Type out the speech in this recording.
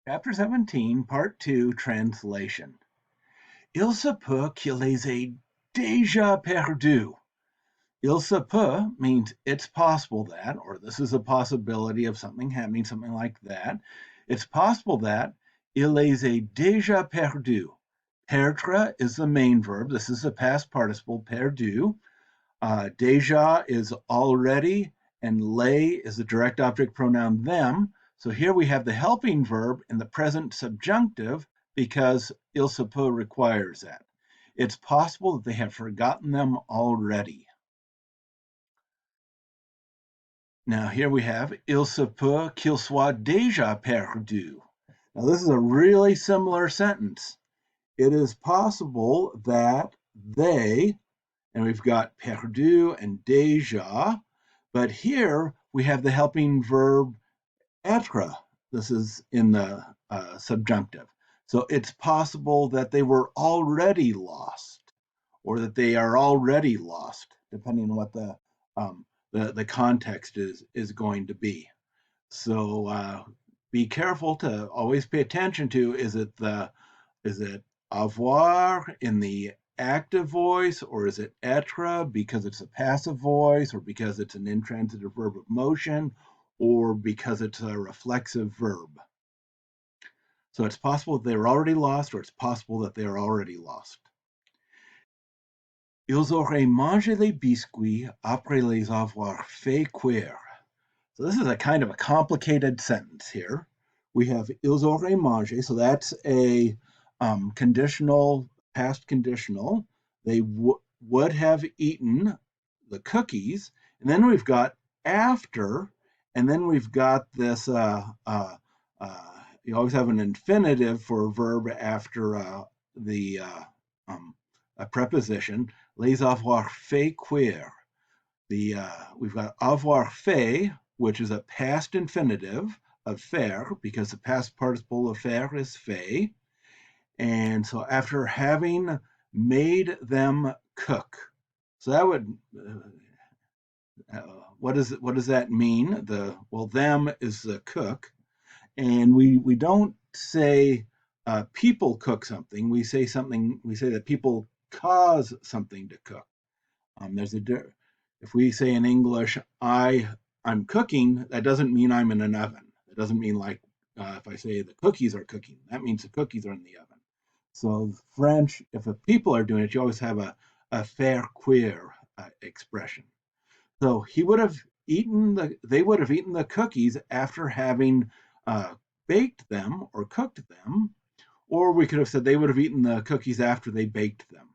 Chapter 17, Part 2, Translation. Il se peut qu'il les ait déjà perdus. Il se peut means it's possible that, or this is a possibility of something happening, something like that. It's possible that il les ait déjà perdus. Perdre is the main verb. This is the past participle, perdu. Déjà is already, and les is the direct object pronoun them. So here we have the helping verb in the present subjunctive because il se peut requires that. It's possible that they have forgotten them already. Now here we have il se peut qu'il soit déjà perdu. Now this is a really similar sentence. It is possible that they, and we've got perdu and déjà, but here we have the helping verb être. This is in the subjunctive. So it's possible that they were already lost, or that they are already lost, depending on what the context is going to be. So be careful to always pay attention to is it avoir in the active voice, or is it être because it's a passive voice, or because it's an intransitive verb of motion, or because it's a reflexive verb. So it's possible that they're already lost, or it's possible that they're already lost. Ils auraient mangé les biscuits après les avoir fait cuire. So this is a kind of a complicated sentence here. We have ils auraient mangé, so that's a conditional, past conditional. They would have eaten the cookies, and then we've got after, and then we've got this. You always have an infinitive for a verb after the a preposition. Les avoir fait cuire. We've got avoir fait, which is a past infinitive of faire, because the past participle of faire is fait. And so after having made them cook, so that would what does that mean? Them is the cook, and we don't say people cook something. We say something. We say that people cause something to cook. There's a if we say in English, I'm cooking, that doesn't mean I'm in an oven. It doesn't mean like if I say the cookies are cooking, that means the cookies are in the oven. So French, if a people are doing it, you always have a faire cuire expression. So they would have eaten the cookies after having baked them or cooked them, or we could have said they would have eaten the cookies after they baked them.